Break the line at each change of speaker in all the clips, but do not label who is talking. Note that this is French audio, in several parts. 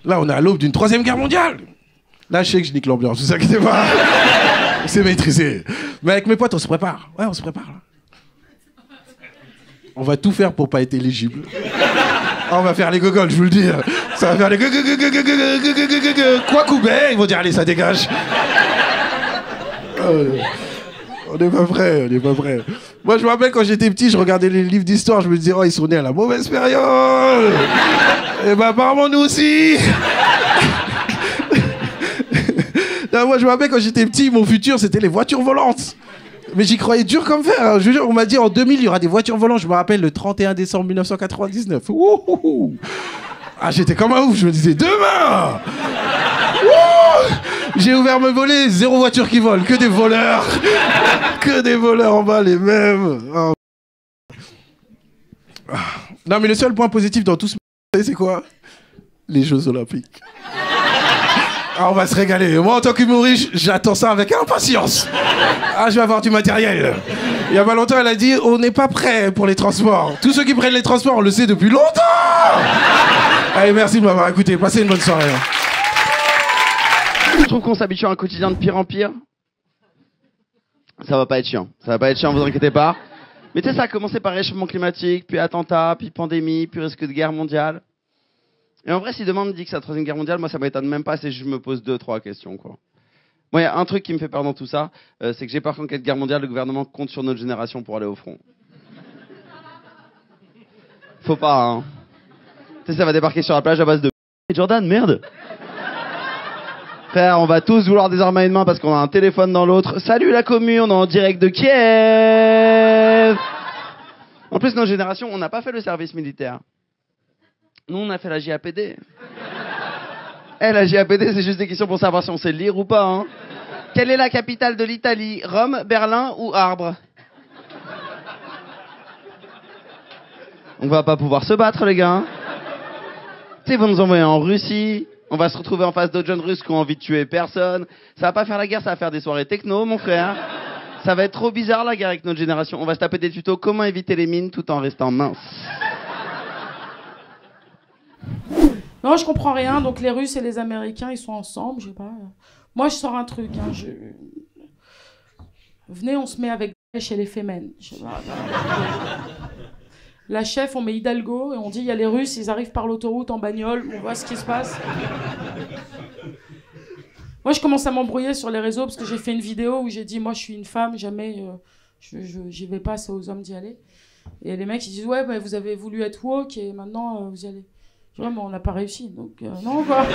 Là, on est à l'aube d'une 3e guerre mondiale. Là, je sais que je nique l'ambiance, vous inquiétez pas. C'est maîtrisé. Mais avec mes potes, on se prépare. Ouais, on se prépare. Là. On va tout faire pour pas être éligible. On va faire les gogoles, je vous le dis. Ça va faire les quoi coubet. Ils vont dire, allez, ça dégage. On n'est pas prêts, on n'est pas prêts. Moi, je me rappelle quand j'étais petit, je regardais les livres d'histoire, je me disais, oh, ils sont nés à la mauvaise période. Et ben, apparemment, nous aussi. Non, moi, je me rappelle quand j'étais petit, mon futur, c'était les voitures volantes. Mais j'y croyais dur comme fer. Hein. Je veux dire, on m'a dit en 2000, il y aura des voitures volantes. Je me rappelle le 31 décembre 1999. Ouh. Ah, j'étais comme un ouf. Je me disais, demain. J'ai ouvert mes volets, 0 voiture qui vole, que des voleurs. Que des voleurs en bas, les mêmes. Oh. Non, mais le seul point positif dans tout ce... c'est quoi? Les Jeux Olympiques. Ah, on va se régaler. Moi, en tant qu'humoriste, j'attends ça avec impatience. Ah, je vais avoir du matériel. Il y a pas longtemps, elle a dit, on n'est pas prêt pour les transports. Tous ceux qui prennent les transports, on le sait depuis longtemps. Allez, merci de m'avoir écouté. Passez une bonne soirée.
Je trouve qu'on s'habitue à un quotidien de pire en pire. Ça va pas être chiant. Ça va pas être chiant, vous inquiétez pas. Mais tu sais, ça a commencé par réchauffement climatique, puis attentat, puis pandémie, puis risque de guerre mondiale. Et en vrai, si demain on me dit que c'est la 3e guerre mondiale, moi ça m'étonne même pas si je me pose 2-3 questions, quoi. Moi, il y a un truc qui me fait peur dans tout ça, c'est que j'ai peur qu'en cas de guerre mondiale, le gouvernement compte sur notre génération pour aller au front. Faut pas, hein. Tu sais, ça va débarquer sur la plage à base de... Hey Jordan, merde. Frère, on va tous vouloir des armes à une main parce qu'on a un téléphone dans l'autre. Salut la commune, on est en direct de Kiev. En plus, notre génération, on n'a pas fait le service militaire. Nous, on a fait la JAPD. La JAPD, c'est juste des questions pour savoir si on sait lire ou pas. Hein. Quelle est la capitale de l'Italie? Rome, Berlin ou Arbre? On va pas pouvoir se battre, les gars. Hein. Tu sais, ils vont nous envoyer en Russie. On va se retrouver en face d'autres jeunes Russes qui ont envie de tuer personne. Ça va pas faire la guerre, ça va faire des soirées techno, mon frère. Ça va être trop bizarre, la guerre, avec notre génération. On va se taper des tutos comment éviter les mines tout en restant mince.
Non, je comprends rien. Donc les Russes et les Américains, ils sont ensemble, je sais pas. Moi, je sors un truc. Hein, venez, on se met avec chez les Femen. Je sais pas. La chef, on met Hidalgo et on dit il y a les Russes, ils arrivent par l'autoroute en bagnole. On voit ce qui se passe. Moi, je commence à m'embrouiller sur les réseaux parce que j'ai fait une vidéo où j'ai dit moi, je suis une femme, jamais, j'y vais pas, c'est aux hommes d'y aller. Et les mecs, ils disent ouais, bah, vous avez voulu être woke et maintenant vous y allez. Je dis, ouais, mais on n'a pas réussi, donc non, quoi.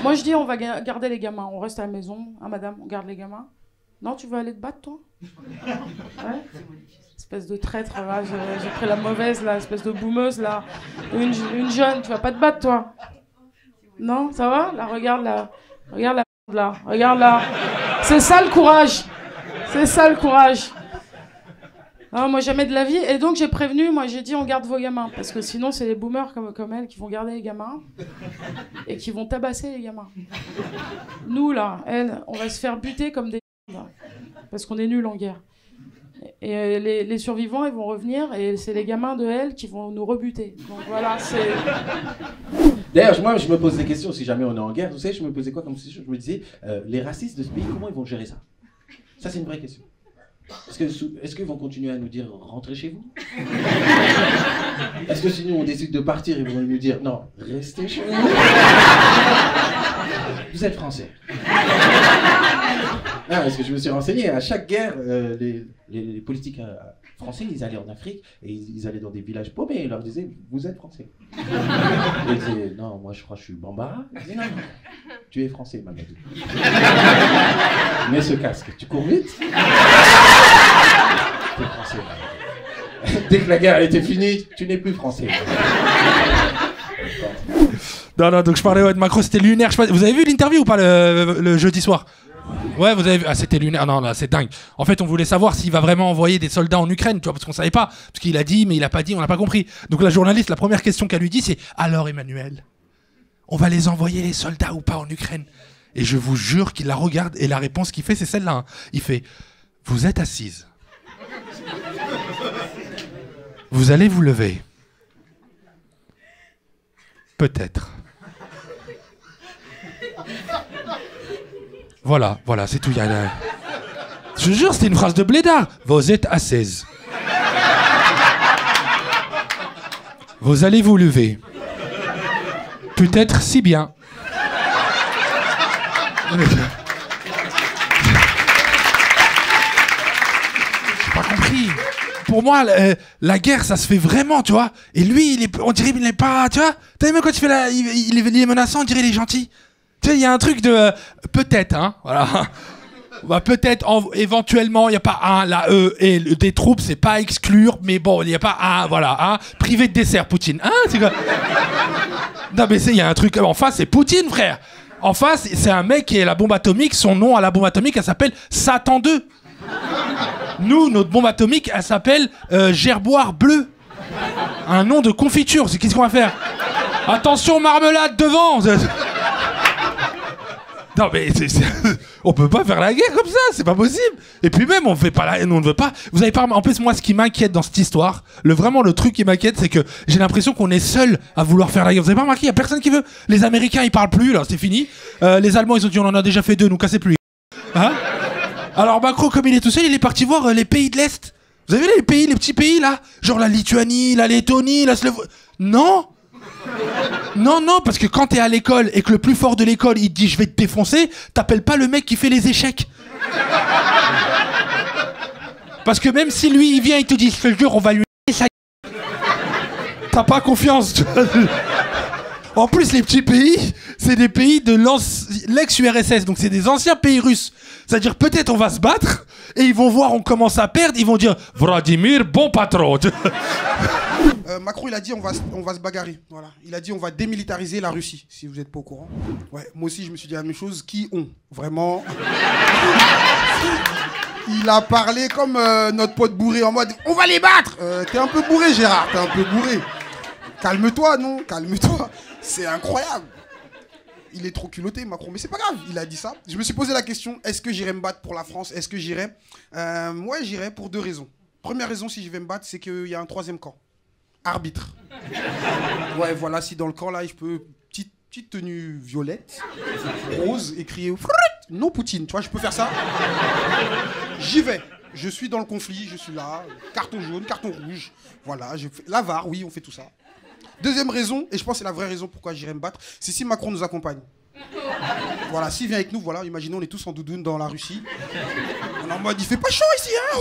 Moi, je dis, on va garder les gamins. On reste à la maison. Hein, madame, on garde les gamins. Non, tu veux aller te battre, toi? Ouais. Espèce de traître, là. J'ai pris la mauvaise, là. Espèce de boumeuse, là. Une jeune, tu vas pas te battre, toi? Non, ça va? Là, regarde la là. Regarde là. C'est ça, le courage. C'est ça, le courage. Ah, moi, jamais de la vie. Et donc, j'ai prévenu, moi, j'ai dit, on garde vos gamins. Parce que sinon, c'est les boomers comme elle qui vont garder les gamins et qui vont tabasser les gamins. Nous, là, on va se faire buter comme des... Là, parce qu'on est nuls en guerre. Et les survivants, ils vont revenir et c'est les gamins de elle qui vont nous rebuter. Donc, voilà, c'est...
D'ailleurs, moi, je me pose des questions si jamais on est en guerre. Vous savez, je me posais quoi comme question? Je me disais, les racistes de ce pays, comment ils vont gérer ça? Ça, c'est une vraie question. Est-ce qu'ils vont continuer à nous dire rentrez chez vous? Est-ce que si nous on décide de partir, ils vont nous dire non, restez chez vous? Vous êtes français. Non, parce que je me suis renseigné, à chaque guerre, les politiques français, ils allaient en Afrique et ils allaient dans des villages paumés et ils leur disaient vous êtes français. Et ils disaient non, moi je crois que je suis Bambara. Ils disaient non, tu es français, Mamadou. Mets ce casque, tu cours vite. T'es français. Dès que la guerre était finie, tu n'es plus français.
Non, donc je parlais de Macron, c'était lunaire. Vous avez vu l'interview ou pas le jeudi soir? Ouais, vous avez vu. Ah, c'était lunaire. Non, là, c'est dingue. En fait, on voulait savoir s'il va vraiment envoyer des soldats en Ukraine, tu vois, parce qu'on savait pas. Parce qu'il a dit, mais il a pas dit, on n'a pas compris. Donc la journaliste, la première question qu'elle lui dit, c'est alors Emmanuel, on va les envoyer les soldats ou pas en Ukraine? Et je vous jure qu'il la regarde et la réponse qu'il fait, c'est celle-là. Hein. Il fait vous êtes assise. Vous allez vous lever. Peut-être. Voilà, c'est tout. Je te jure, c'était une phrase de blédard. Vous êtes à 16. Vous allez vous lever. Peut-être si bien. J'ai pas compris. Pour moi, la guerre, ça se fait vraiment, tu vois. Et lui, on dirait qu'il n'est pas, tu vois. T'as vu même quand il est menaçant, on dirait qu'il est gentil. Tu sais, il y a un truc de... peut-être, hein, voilà. Bah, peut-être, éventuellement, il n'y a pas un, la et des troupes, c'est pas à exclure, mais bon, il n'y a pas un, voilà, un privé de dessert, Poutine. Hein, c'est quoi? Non, mais il y a un truc, en face, c'est Poutine, frère. En face, c'est un mec qui est la bombe atomique, son nom à la bombe atomique, elle s'appelle Satan 2. Nous, notre bombe atomique, elle s'appelle Gerboire Bleu. Un nom de confiture, qu'est-ce qu'on va faire? Attention, marmelade devant. Non mais on peut pas faire la guerre comme ça, c'est pas possible. Et puis même on fait pas on ne veut pas. Vous avez pas. En plus moi ce qui m'inquiète dans cette histoire, vraiment le truc qui m'inquiète, c'est que j'ai l'impression qu'on est seul à vouloir faire la guerre. Vous avez pas remarqué, y a personne qui veut. Les Américains ils parlent plus là, c'est fini. Les Allemands ils ont dit on en a déjà fait 2, nous cassez plus. Hein? Alors Macron comme il est tout seul, il est parti voir les pays de l'Est. Vous avez vu les petits pays là, genre la Lituanie, la Lettonie, la Slovénie. Non. Non, parce que quand t'es à l'école et que le plus fort de l'école il te dit je vais te défoncer, t'appelles pas le mec qui fait les échecs. Parce que même si lui il vient il te dit je te jure on va lui ça. T'as pas confiance. Tu vois. En plus les petits pays, c'est des pays de l'ex-URSS, donc c'est des anciens pays russes. C'est-à-dire peut-être on va se battre et ils vont voir on commence à perdre, ils vont dire Vladimir bon patron.
Macron, il a dit on va se bagarrer. Voilà. Il a dit on va démilitariser la Russie, si vous n'êtes pas au courant. Ouais, moi aussi, je me suis dit la même chose. Qui ont vraiment. Il a parlé comme notre pote bourré en mode on va les battre. T'es un peu bourré, Gérard, t'es un peu bourré. Calme-toi, non? Calme-toi. C'est incroyable. Il est trop culotté, Macron. Mais c'est pas grave, il a dit ça. Je me suis posé la question, est-ce que j'irai me battre pour la France? Est-ce que j'irai Ouais, j'irai pour 2 raisons. Première raison, si je vais me battre, c'est qu'il y a un 3e camp. Arbitre. Ouais, voilà, si dans le camp, là, je peux... Petite tenue violette, rose, et crier « Non, Poutine », tu vois, je peux faire ça. J'y vais. Je suis dans le conflit, je suis là. Carton jaune, carton rouge. Voilà, la VAR, oui, on fait tout ça. Deuxième raison, et je pense que c'est la vraie raison pourquoi j'irai me battre, c'est si Macron nous accompagne. Voilà, s'il vient avec nous, voilà, imaginons on est tous en doudoune dans la Russie. On est en mode, il fait pas chaud ici, hein.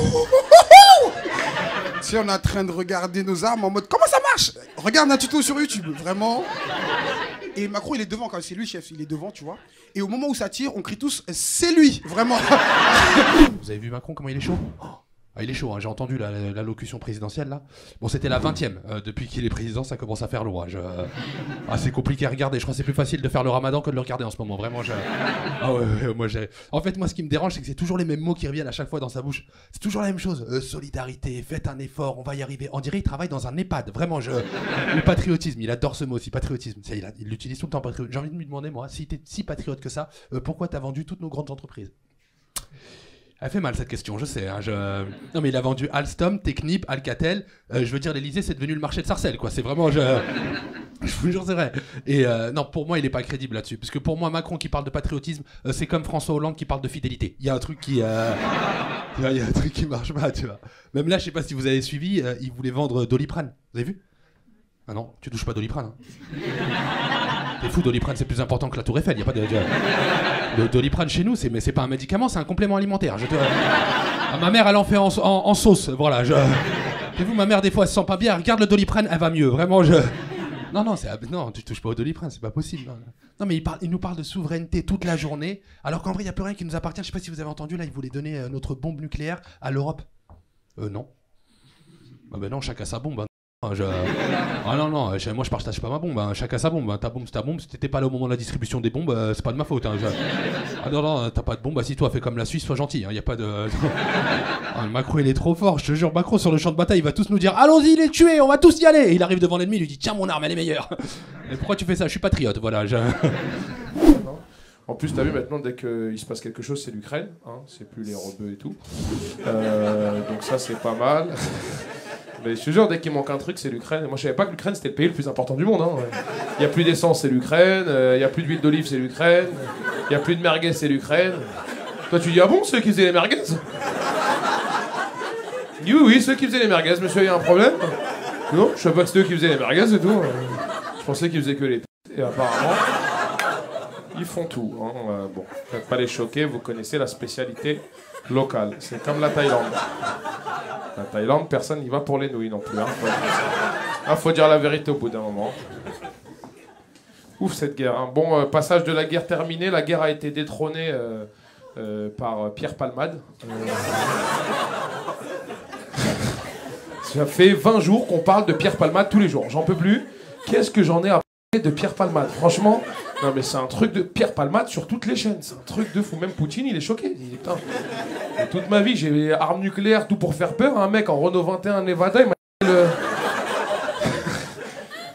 Si on est en train de regarder nos armes en mode, comment ça marche? Regarde un tuto sur YouTube, vraiment. Et Macron, il est devant, quand c'est lui, chef, il est devant, tu vois. Et au moment où ça tire, on crie tous, c'est lui, vraiment.
Vous avez vu Macron, comment il est chaud? Ah, il est chaud, hein. J'ai entendu l'allocution présidentielle là. Bon, c'était la 20e. Depuis qu'il est président, ça commence à faire lourd. C'est compliqué à regarder. Je crois que c'est plus facile de faire le ramadan que de le regarder en ce moment. Vraiment, ah ouais, moi j'ai. En fait, moi, ce qui me dérange, c'est que c'est toujours les mêmes mots qui reviennent à chaque fois dans sa bouche. C'est toujours la même chose. Solidarité, faites un effort, on va y arriver. On dirait qu'il travaille dans un EHPAD. Vraiment, le patriotisme, il adore ce mot aussi, patriotisme. Il l'utilise tout le temps, patriote. J'ai envie de lui demander, moi, si t'es si patriote que ça, pourquoi t'as vendu toutes nos grandes entreprises? Elle fait mal cette question, je sais. Hein, Non mais il a vendu Alstom, Technip, Alcatel. Je veux dire, l'Elysée c'est devenu le marché de Sarcelles, quoi. C'est vraiment, je vous jure, c'est vrai. Et non, pour moi, il est pas crédible là-dessus, parce que pour moi, Macron qui parle de patriotisme, c'est comme François Hollande qui parle de fidélité. Il y a un truc qui, il y a un truc qui marche pas, tu vois. Même là, je sais pas si vous avez suivi, il voulait vendre Doliprane. Vous avez vu? Ah non, tu touches pas Doliprane. Hein. T'es fou, Doliprane c'est plus important que la Tour Eiffel. Y a pas de Doliprane chez nous, mais c'est pas un médicament, c'est un complément alimentaire. Ma mère elle en fait en sauce, voilà. T'es fou, ma mère des fois elle se sent pas bien, regarde le Doliprane, elle va mieux, vraiment. Non, tu touches pas au Doliprane, c'est pas possible. Non mais il nous parle de souveraineté toute la journée, alors qu'en vrai il y a plus rien qui nous appartient. Je sais pas si vous avez entendu là, il voulait donner notre bombe nucléaire à l'Europe. Non. Bah ben non, chacun sa bombe. Hein. Ah non, moi je partage pas ma bombe, hein. Chacun sa bombe, hein. Ta bombe c'est ta bombe, si t'étais pas là au moment de la distribution des bombes, c'est pas de ma faute. Hein. Ah non, t'as pas de bombe, si toi fais comme la Suisse, sois gentil, hein. Y a pas de... Ah, Macron il est trop fort, je te jure, Macron sur le champ de bataille il va tous nous dire allons-y, il est tué, on va tous y aller. Et il arrive devant l'ennemi, il lui dit tiens mon arme elle est meilleure. Et pourquoi tu fais ça? Je suis patriote, voilà.
En plus, t'as vu maintenant, dès qu'il se passe quelque chose, c'est l'Ukraine, hein. C'est plus les rebeux et tout. Donc ça c'est pas mal. Mais je te jure, dès qu'il manque un truc, c'est l'Ukraine. Moi, je savais pas que l'Ukraine, c'était le pays le plus important du monde. Hein. Il n'y a plus d'essence, c'est l'Ukraine. Il n'y a plus d'huile d'olive, c'est l'Ukraine. Il n'y a plus de merguez, c'est l'Ukraine. Toi, tu dis, ah bon, ceux qui faisaient les merguez? Oui, oui, ceux qui faisaient les merguez, monsieur, il y a un problème? Non, je savais pas que c'était eux qui faisaient les merguez et tout. Je pensais qu'ils faisaient que les p***. Et apparemment, ils font tout. Hein. Bon, ne faites pas les choquer, vous connaissez la spécialité locale. C'est comme la Thaïlande. La Thaïlande, personne n'y va pour les nouilles non plus. Hein. Faut dire la vérité au bout d'un moment. Ouf, cette guerre. Hein. Bon, passage de la guerre terminé, la guerre a été détrônée par Pierre Palmade. Ça fait 20 jours qu'on parle de Pierre Palmade tous les jours. J'en peux plus. Qu'est-ce que j'en ai à parler de Pierre Palmade? Franchement, non mais c'est un truc de Pierre Palmade sur toutes les chaînes. C'est un truc de fou. Même Poutine, il est choqué. Il dit, putain, et toute ma vie, j'ai armes nucléaires, tout pour faire peur. Un mec en Renault 21 Nevada, il m'a dit le...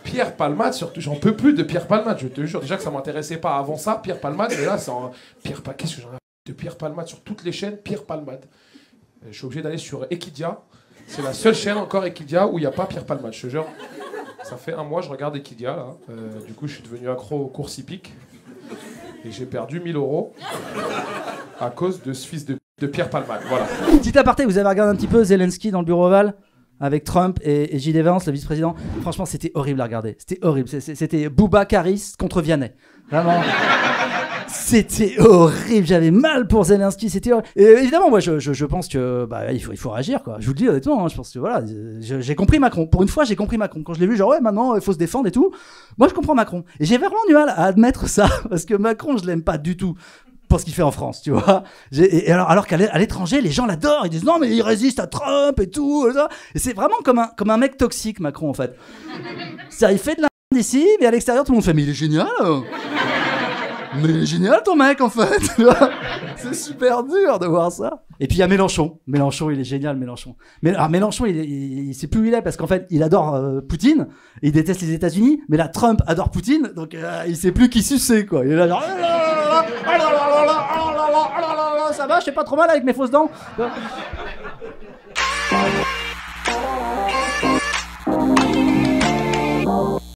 Pierre Palmade, surtout, j'en peux plus de Pierre Palmade, je te jure. Déjà que ça m'intéressait pas avant ça, Pierre Palmade, mais là, c'est en... Qu'est-ce que j'en ai de Pierre Palmade sur toutes les chaînes, Pierre Palmade. Je suis obligé d'aller sur Equidia. C'est la seule chaîne encore Equidia où il n'y a pas Pierre Palmade, je te jure. Ça fait un mois, je regarde Equidia, là. Du coup, je suis devenu accro aux courses hippiques. Et j'ai perdu 1000 € à cause de ce fils de Pierre Palmade. Voilà.
Petit aparté, vous avez regardé un petit peu Zelensky dans le bureau ovale avec Trump et J.D. Vance, le vice-président. Franchement, c'était horrible à regarder. C'était horrible. C'était Bouba Caris contre Vianney. Vraiment. C'était horrible, j'avais mal pour Zelensky, c'était horrible. Et évidemment, moi je pense que il faut réagir, quoi. Je vous le dis honnêtement, hein, je pense que voilà, j'ai compris Macron. Pour une fois, j'ai compris Macron. Quand je l'ai vu, genre ouais, maintenant il faut se défendre et tout. Moi, je comprends Macron. Et j'ai vraiment du mal à admettre ça parce que Macron, je l'aime pas du tout pour ce qu'il fait en France, tu vois. Et alors qu'à l'étranger, les gens l'adorent, ils disent non mais il résiste à Trump et tout. Et c'est vraiment comme un mec toxique, Macron en fait. C'est-à-dire, il fait de la merde ici, mais à l'extérieur, tout le monde fait mais il est génial. Mais il est génial ton mec en fait. C'est super dur de voir ça. Et puis il y a Mélenchon. Mélenchon, il est génial, Mélenchon. Mais alors Mélenchon, il sait plus où il est parce qu'en fait, il adore Poutine, et il déteste les États-Unis. Mais là, Trump adore Poutine, donc il sait plus qui sucer, quoi. Il est là genre ça va, je fais pas trop mal avec mes fausses dents.